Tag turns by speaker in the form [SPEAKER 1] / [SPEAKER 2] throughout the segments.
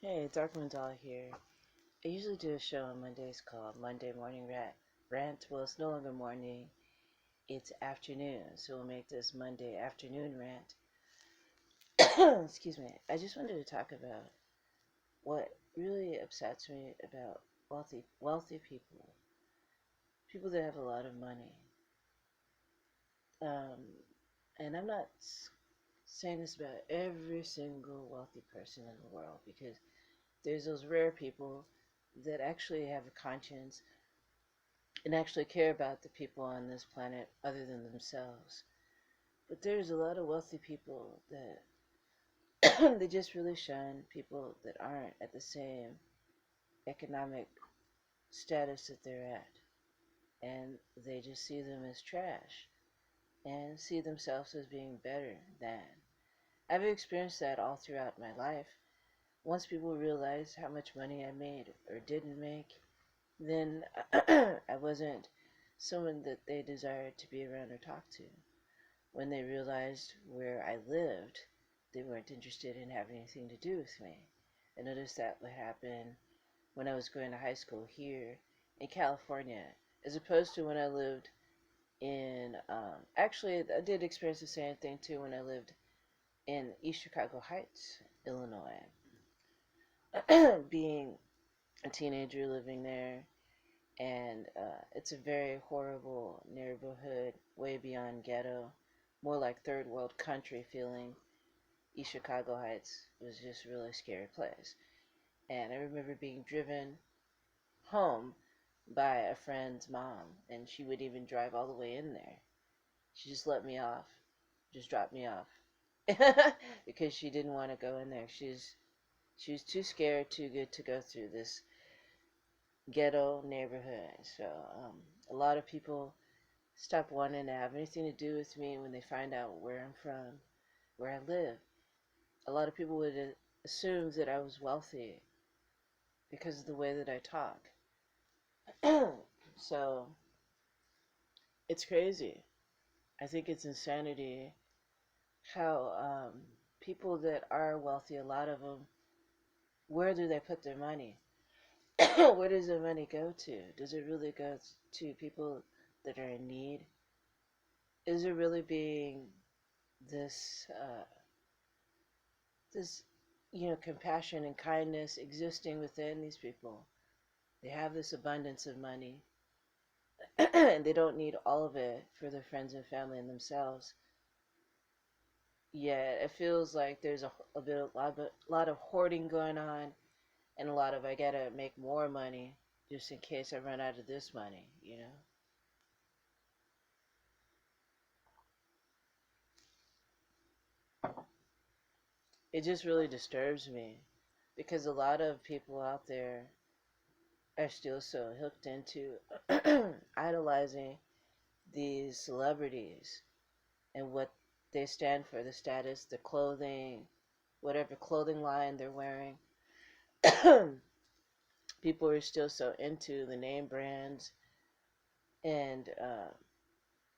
[SPEAKER 1] Hey, Dark Mandala here. I usually do a show on Mondays called Monday Morning Rant. Well, it's no longer morning, it's afternoon, so we'll make this Monday afternoon rant. Excuse me. I just wanted to talk about what really upsets me about wealthy people, people that have a lot of money. Um, and I'm not saying this about every single wealthy person in the world because there's those rare people that actually have a conscience and actually care about the people on this planet other than themselves. But there's a lot of wealthy people that they just really shun people that aren't at the same economic status that they're at. And they just see them as trash and see themselves as being better than. I've experienced that all throughout my life. Once people realized how much money I made or didn't make, then I wasn't someone that they desired to be around or talk to. When they realized where I lived, they weren't interested in having anything to do with me. I noticed that would happen when I was going to high school here in California, as opposed to when I lived in. Actually, I did experience the same thing too when I lived in East Chicago Heights, Illinois. Being a teenager living there, and it's a very horrible neighborhood, way beyond ghetto, more like third world country feeling. East Chicago Heights was just a really scary place. And I remember being driven home by a friend's mom, and she would even drive all the way in there. She just let me off, just dropped me off, because she didn't want to go in there. She was too scared, too good to go through this ghetto neighborhood. So a lot of people stop wanting to have anything to do with me when they find out where I'm from, where I live. A lot of people would assume that I was wealthy because of the way that I talk. So it's crazy. I think it's insanity how people that are wealthy, a lot of them, where do they put their money? Where does their money go to? Does it really go to people that are in need? Is there really being this this compassion and kindness existing within these people? They have this abundance of money, and they don't need all of it for their friends and family and themselves. Yet it feels like there's a lot of hoarding going on, and a lot of I gotta make more money just in case I run out of this money. It just really disturbs me because a lot of people out there are still so hooked into idolizing these celebrities and what they stand for, the status, the clothing, whatever clothing line they're wearing. People are still so into the name brands and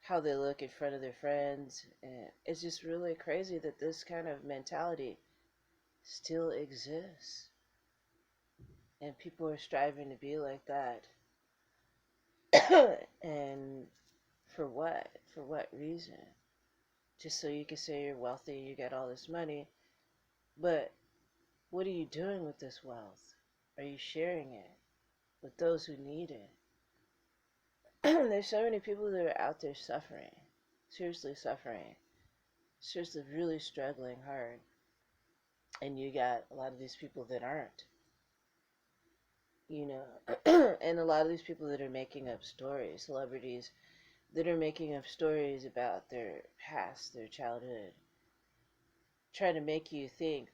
[SPEAKER 1] how they look in front of their friends. And it's just really crazy that this kind of mentality still exists. And people are striving to be like that. And for what? For what reason? Just so you can say you're wealthy, you got all this money. But what are you doing with this wealth? Are you sharing it with those who need it? There's so many people that are out there suffering, seriously suffering, seriously really struggling hard. And you got a lot of these people that aren't, you know, and a lot of these people that are making up stories, celebrities that are making up stories about their past, their childhood, trying to make you think,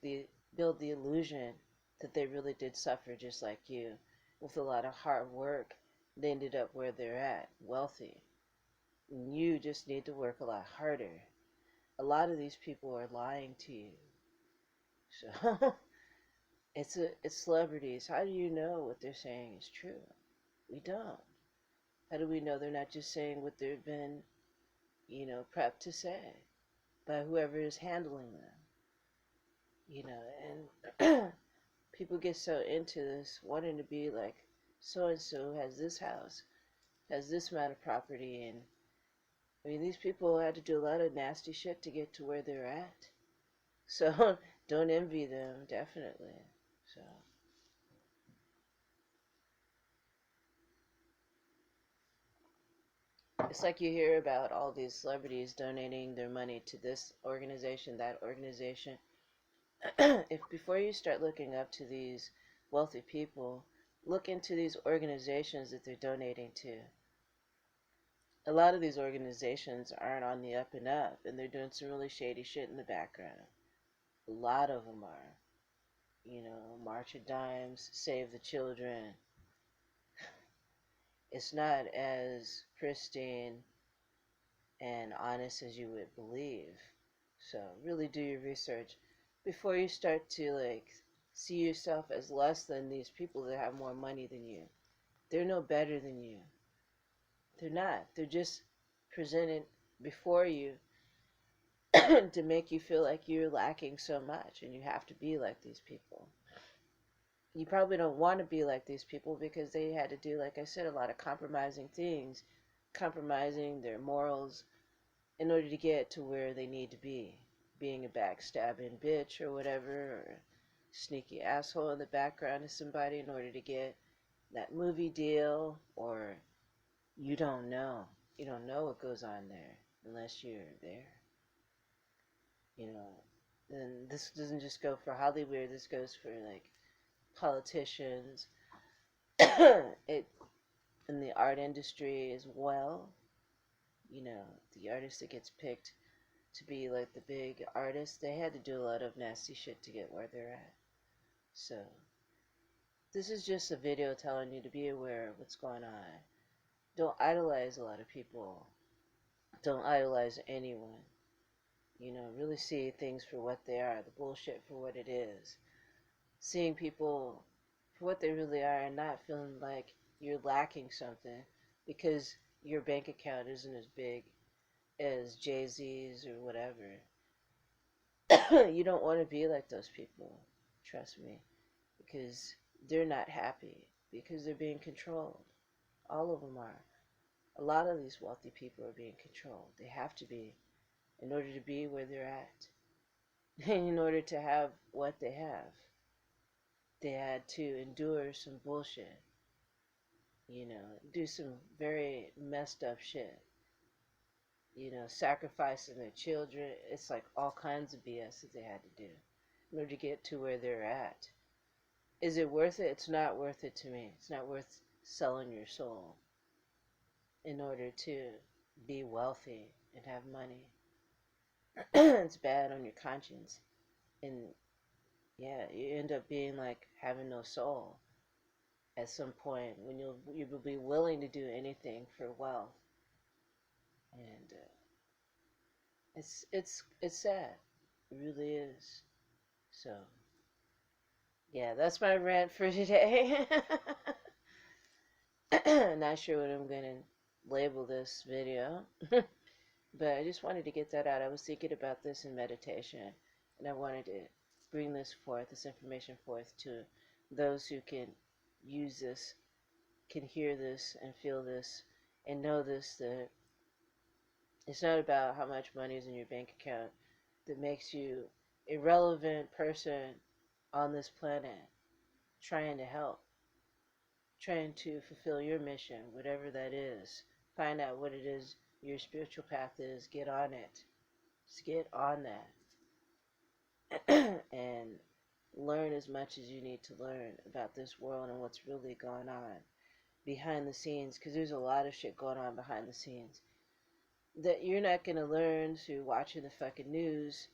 [SPEAKER 1] build the illusion that they really did suffer just like you. With a lot of hard work, they ended up where they're at, wealthy. And you just need to work a lot harder. A lot of these people are lying to you. So it's celebrities. How do you know what they're saying is true? We don't. How do we know they're not just saying what they've been, prepped to say by whoever is handling them? And People get so into this, wanting to be like so and so has this house, has this amount of property, and I mean these people had to do a lot of nasty shit to get to where they're at. So don't envy them, definitely. So it's like you hear about all these celebrities donating their money to this organization, that organization. If before you start looking up to these wealthy people, look into these organizations that they're donating to. A lot of these organizations aren't on the up and up, and they're doing some really shady shit in the background. A lot of them are. You know, March of Dimes, Save the Children. It's not as pristine and honest as you would believe. So really do your research before you start to like see yourself as less than these people that have more money than you. They're no better than you. They're not. They're just presented before you to make you feel like you're lacking so much and you have to be like these people. You probably don't want to be like these people because they had to do, like I said, a lot of compromising things, compromising their morals in order to get to where they need to be. Being a backstabbing bitch or whatever, or a sneaky asshole in the background of somebody in order to get that movie deal, or you don't know. You don't know what goes on there unless you're there. You know, and this doesn't just go for Hollywood. This goes for like politicians, it in the art industry as well. You know, the artist that gets picked to be like the big artist, they had to do a lot of nasty shit to get where they're at. So this is just a video telling you to be aware of what's going on. Don't idolize a lot of people. Don't idolize anyone. You know, really see things for what they are, the bullshit for what it is. Seeing people for what they really are and not feeling like you're lacking something because your bank account isn't as big as Jay-Z's or whatever. You don't want to be like those people, trust me, because they're not happy, because they're being controlled. All of them are. A lot of these wealthy people are being controlled. They have to be in order to be where they're at. In order to have what they have, they had to endure some bullshit, you know, do some very messed up shit, you know, sacrificing their children. It's like all kinds of BS that they had to do in order to get to where they're at. Is it worth it? It's not worth it to me. It's not worth selling your soul in order to be wealthy and have money. It's bad on your conscience. And yeah, you end up being like having no soul at some point when you'll be willing to do anything for wealth. And it's sad. It really is. So yeah, that's my rant for today. Not sure what I'm gonna label this video, but I just wanted to get that out. I was thinking about this in meditation, and I wanted to bring this forth, this information forth to those who can use this, can hear this and feel this and know this, that it's not about how much money is in your bank account that makes you a relevant person on this planet trying to help, trying to fulfill your mission, whatever that is. Find out what it is your spiritual path is, get on it. Just get on that. And learn as much as you need to learn about this world and what's really going on behind the scenes, because there's a lot of shit going on behind the scenes that you're not going to learn through watching the fucking news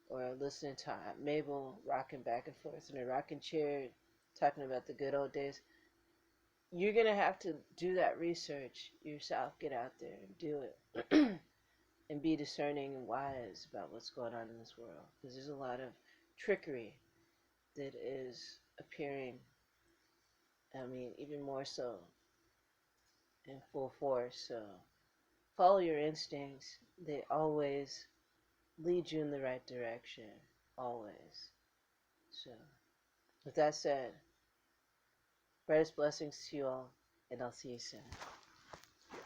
[SPEAKER 1] or listening to Mabel rocking back and forth in a rocking chair talking about the good old days. You're going to have to do that research yourself. Get out there and do it. And be discerning and wise about what's going on in this world. Because there's a lot of trickery that is appearing, I mean, even more so in full force. So follow your instincts. They always lead you in the right direction. Always. So With that said, brightest blessings to you all, and I'll see you soon.